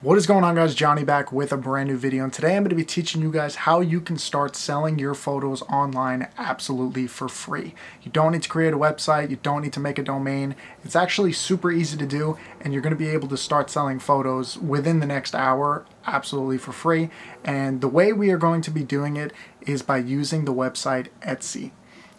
What is going on, guys? Johnny back with a brand new video, and today I'm going to be teaching you guys how you can start selling your photos online absolutely for free. You don't need to create a website, you don't need to make a domain. It's actually super easy to do, and you're going to be able to start selling photos within the next hour absolutely for free. And the way we are going to be doing it is by using the website Etsy.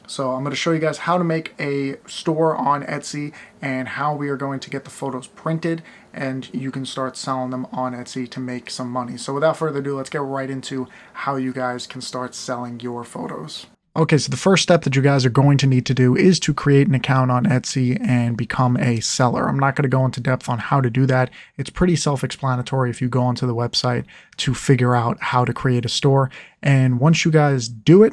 So I'm going to show you guys how to make a store on Etsy and how we are going to get the photos printed, and you can start selling them on Etsy to make some money. So without further ado, let's get right into how you guys can start selling your photos. Okay, so the first step that you guys are going to need to do is to create an account on Etsy and become a seller. I'm not going to go into depth on how to do that. It's pretty self-explanatory if you go onto the website to figure out how to create a store. And once you guys do it,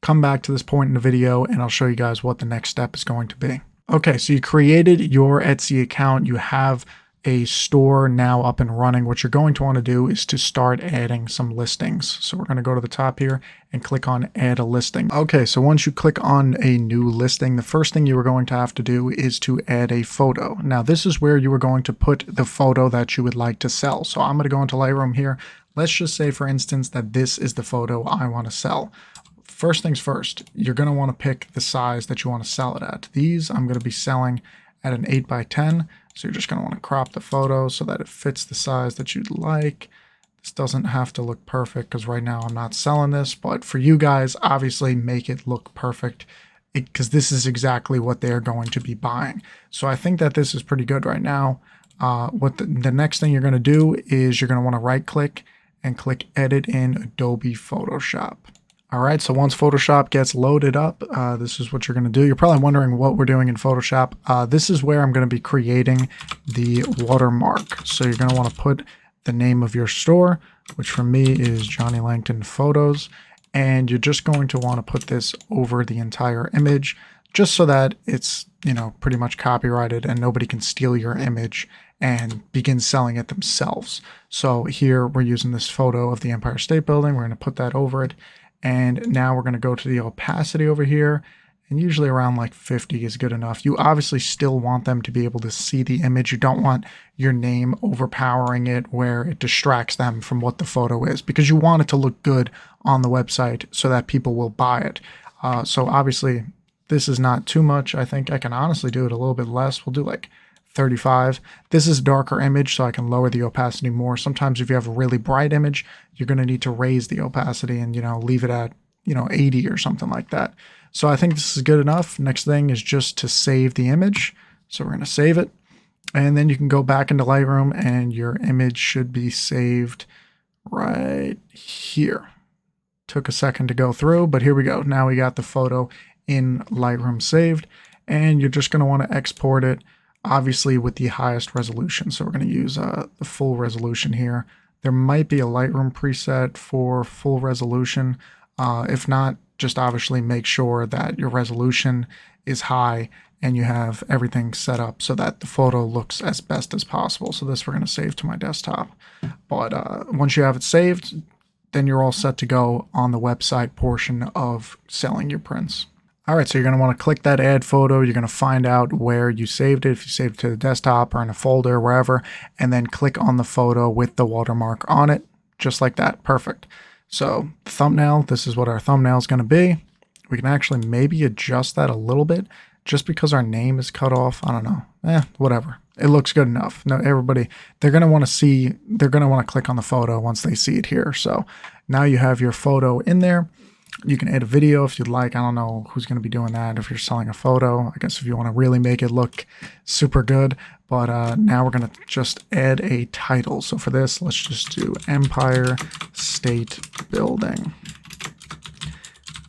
come back to this point in the video and I'll show you guys what the next step is going to be. Okay, so you created your Etsy account. You have a store now up and running. What you're going to want to do is to start adding some listings. So we're going to go to the top here and click on add a listing. Okay, so once you click on a new listing, the first thing you are going to have to do is to add a photo. Now this is where you are going to put the photo that you would like to sell. So I'm going to go into Lightroom here. Let's just say, for instance, that this is the photo I want to sell. First things first, you're going to want to pick the size that you want to sell it at. These I'm going to be selling at an 8x10. So you're just going to want to crop the photo so that it fits the size that you'd like. This doesn't have to look perfect because right now I'm not selling this, but for you guys, obviously make it look perfect because this is exactly what they're going to be buying. So I think that this is pretty good right now. What the next thing you're going to do is you're going to want to right click and click edit in Adobe Photoshop. All right, so once Photoshop gets loaded up, this is what you're going to do. You're probably wondering what we're doing in Photoshop. This is where I'm going to be creating the watermark. So you're going to want to put the name of your store, which for me is Johnny Langton Photos. And you're just going to want to put this over the entire image, just so that it's, pretty much copyrighted and nobody can steal your image and begin selling it themselves. So here we're using this photo of the Empire State Building. We're going to put that over it. And now we're going to go to the opacity over here, and usually around like 50 is good enough. You obviously still want them to be able to see the image. You don't want your name overpowering it where it distracts them from what the photo is, because you want it to look good on the website so that people will buy it. So obviously this is not too much. I think I can honestly do it a little bit less. We'll do like 35. This is a darker image, so I can lower the opacity more. Sometimes if you have a really bright image, you're going to need to raise the opacity and, leave it at, 80 or something like that. So I think this is good enough. Next thing is just to save the image. So we're going to save it. And then you can go back into Lightroom and your image should be saved right here. Took a second to go through, but here we go. Now we got the photo in Lightroom saved, and you're just going to want to export it, obviously with the highest resolution. So we're going to use the full resolution here. There might be a Lightroom preset for full resolution. If not, just obviously make sure that your resolution is high and you have everything set up so that the photo looks as best as possible. So this we're going to save to my desktop. But once you have it saved, then you're all set to go on the website portion of selling your prints. All right, so you're going to want to click that add photo. You're going to find out where you saved it, if you saved it to the desktop or in a folder, wherever, and then click on the photo with the watermark on it, just like that. Perfect. So the thumbnail, this is what our thumbnail is going to be. We can actually maybe adjust that a little bit just because our name is cut off. I don't know. Whatever. It looks good enough. No, everybody, they're going to want to click on the photo once they see it here. So now you have your photo in there. You can add a video if you'd like. I don't know who's going to be doing that if you're selling a photo. I guess if you want to really make it look super good. But now we're going to just add a title. So for this, let's just do Empire State Building.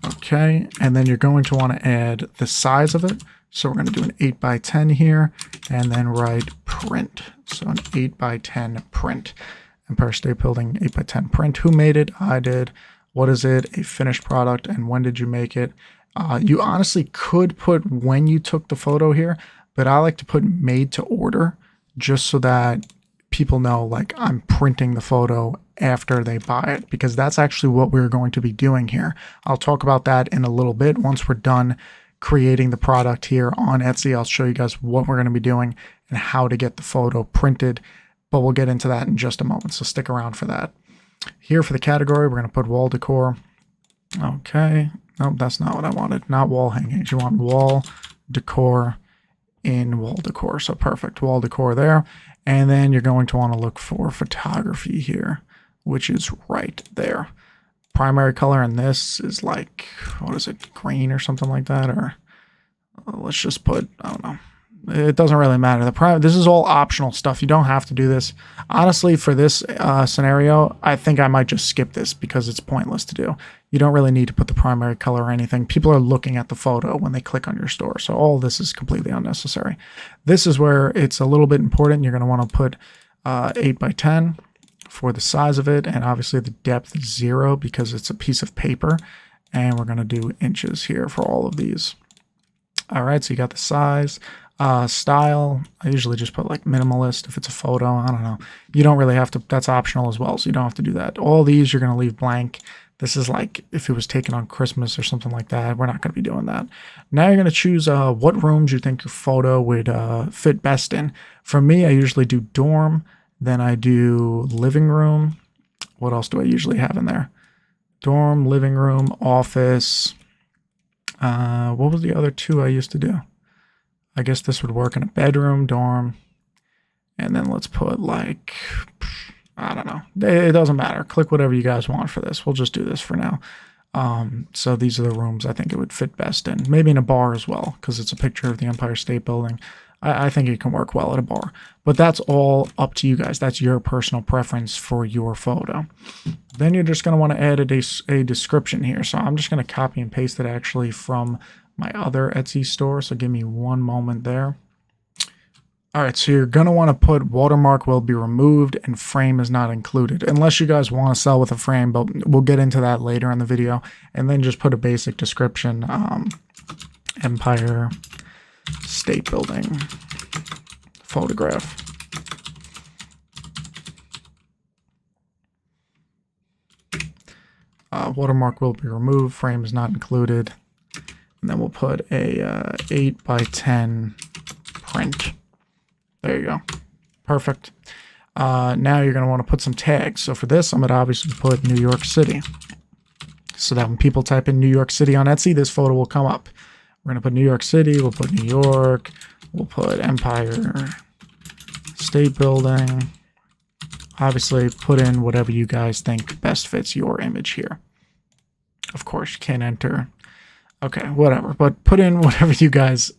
Okay, and then you're going to want to add the size of it. So we're going to do an 8x10 here and then write print. So an 8x10 print. Empire State Building 8x10 print. Who made it? I did. What is it? A finished product, and when did you make it? You honestly could put when you took the photo here, but I like to put made to order just so that people know like I'm printing the photo after they buy it, because that's actually what we're going to be doing here. I'll talk about that in a little bit. Once we're done creating the product here on Etsy, I'll show you guys what we're going to be doing and how to get the photo printed but we'll get into that in just a moment, so stick around for that. Here for the category, we're going to put wall decor. Okay, nope, that's not what I wanted. Not wall hangings. You want wall decor in wall decor. So perfect, wall decor there. And then you're going to want to look for photography here, which is right there. Primary color in this is like, what is it, green or something like that? Or let's just put, I don't know. It doesn't really matter. This is all optional stuff. You don't have to do this. Honestly, for this scenario, I think I might just skip this because it's pointless to do. You don't really need to put the primary color or anything. People are looking at the photo when they click on your store. So all this is completely unnecessary. This is where it's a little bit important. You're going to want to put 8 by 10 for the size of it. And obviously the depth is 0 because it's a piece of paper. And we're going to do inches here for all of these. All right, so you got the size. Style, I usually just put like minimalist if it's a photo. I don't know. You don't really have to, that's optional as well, so you don't have to do that. All these you're going to leave blank. This is like if it was taken on Christmas or something like that. We're not going to be doing that. Now you're going to choose what rooms you think your photo would fit best in. For me, I usually do dorm, then I do living room. What else do I usually have in there? Dorm, living room, office. What was the other two I used to do? I guess this would work in a bedroom, dorm, and then let's put like, I don't know. It doesn't matter. Click whatever you guys want for this. We'll just do this for now. So these are the rooms I think it would fit best in. Maybe in a bar as well, because it's a picture of the Empire State Building. I think it can work well at a bar. But that's all up to you guys. That's your personal preference for your photo. Then you're just going to want to add a description here. So I'm just going to copy and paste it actually from my other Etsy store. So give me one moment there. All right, so you're going to want to put watermark will be removed and frame is not included, unless you guys want to sell with a frame, but we'll get into that later in the video. And then just put a basic description, Empire State Building photograph. Watermark will be removed, frame is not included. And then we'll put a 8 by 10 print. There you go. Perfect. Now you're going to want to put some tags. So for this, I'm going to obviously put New York City. So that when people type in New York City on Etsy, this photo will come up. We're going to put New York City. We'll put New York. We'll put Empire State Building. Obviously, put in whatever you guys think best fits your image here. Of course, you can't enter. Okay, whatever. But put in whatever you guys,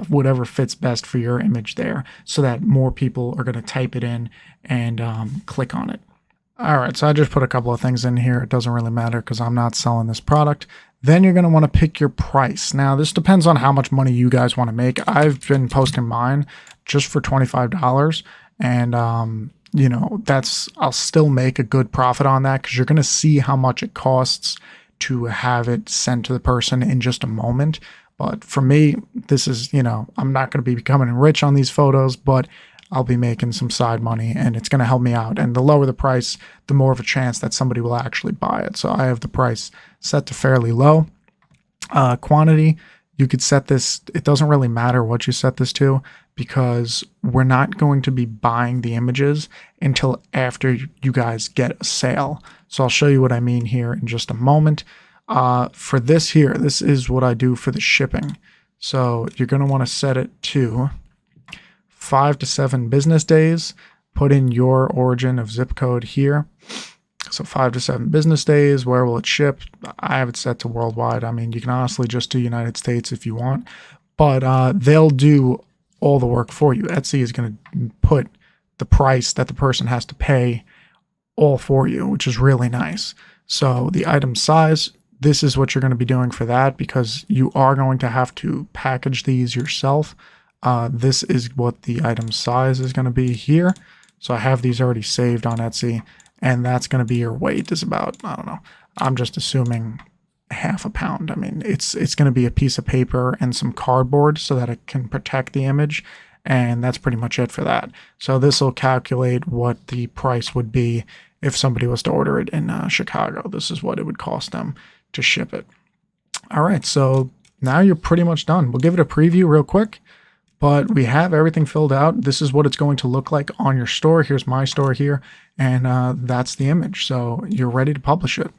whatever fits best for your image there so that more people are going to type it in and click on it. All right, so I just put a couple of things in here. It doesn't really matter because I'm not selling this product. Then you're going to want to pick your price. Now, this depends on how much money you guys want to make. I've been posting mine just for $25. And, you know, I'll still make a good profit on that because you're going to see how much it costs to have it sent to the person in just a moment. But for me, this is, you know, I'm not going to be becoming rich on these photos, but I'll be making some side money and it's going to help me out. And the lower the price, the more of a chance that somebody will actually buy it. So I have the price set to fairly low. Quantity, you could set this, it doesn't really matter what you set this to because we're not going to be buying the images until after you guys get a sale. So I'll show you what I mean here in just a moment. For this here, this is what I do for the shipping. So you're going to want to set it to 5 to 7 business days. Put in your origin of zip code here. So 5 to 7 business days. Where will it ship? I have it set to worldwide. I mean, you can honestly just do United States if you want, but they'll do all the work for you. Etsy is going to put the price that the person has to pay all for you, which is really nice. So the item size, this is what you're going to be doing for that because you are going to have to package these yourself. This is what the item size is going to be here. So I have these already saved on Etsy, and that's going to be your weight is about, I don't know, I'm just assuming half a pound. I mean, it's going to be a piece of paper and some cardboard so that it can protect the image. And that's pretty much it for that. So this will calculate what the price would be if somebody was to order it in Chicago. This is what it would cost them to ship it. All right, so now you're pretty much done. We'll give it a preview real quick. But we have everything filled out. This is what it's going to look like on your store. Here's my store here, and that's the image. So you're ready to publish it.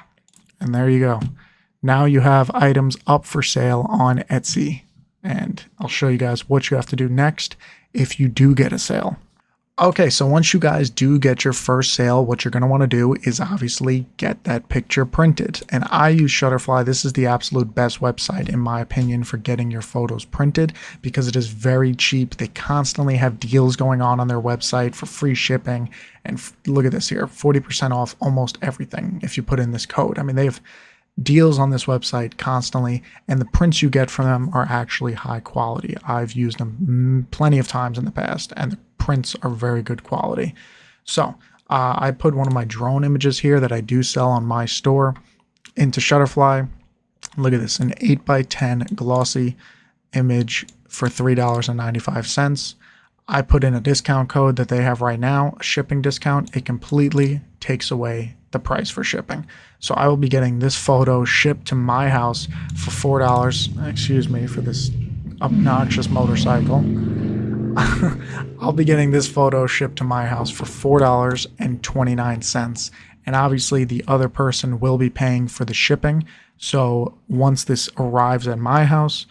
And there you go. Now you have items up for sale on Etsy. And I'll show you guys what you have to do next if you do get a sale. Okay, so once you guys do get your first sale, what you're going to want to do is obviously get that picture printed. And I use Shutterfly. This is the absolute best website, in my opinion, for getting your photos printed because it is very cheap. They constantly have deals going on their website for free shipping. And look at this here, 40% off almost everything if you put in this code. I mean, they have deals on this website constantly, and the prints you get from them are actually high quality. I've used them plenty of times in the past, and the prints are very good quality. So I put one of my drone images here that I do sell on my store into Shutterfly. Look at this, an 8x10 glossy image for $3.95. I put in a discount code that they have right now, a shipping discount. It completely takes away the price for shipping. So I will be getting this photo shipped to my house for $4. Excuse me for this obnoxious motorcycle. I'll be getting this photo shipped to my house for $4.29. And obviously the other person will be paying for the shipping. So once this arrives at my house,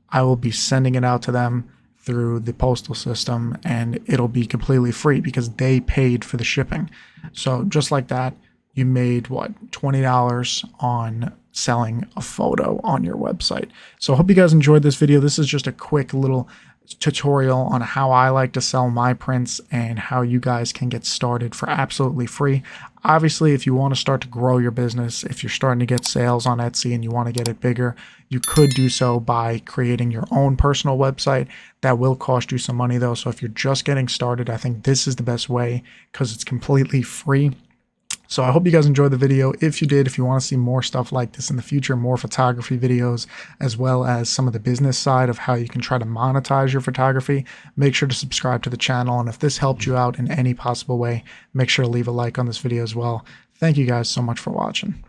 I will be sending it out to them through the postal system, and it'll be completely free because they paid for the shipping. So just like that, you made what, $20 on selling a photo on your website. So I hope you guys enjoyed this video. This is just a quick little tutorial on how I like to sell my prints and how you guys can get started for absolutely free. Obviously, if you want to start to grow your business, if you're starting to get sales on Etsy and you want to get it bigger, you could do so by creating your own personal website. That will cost you some money though. So if you're just getting started, I think this is the best way because it's completely free. So I hope you guys enjoyed the video. If you did, if you want to see more stuff like this in the future, more photography videos, as well as some of the business side of how you can try to monetize your photography, make sure to subscribe to the channel. And if this helped you out in any possible way, make sure to leave a like on this video as well. Thank you guys so much for watching.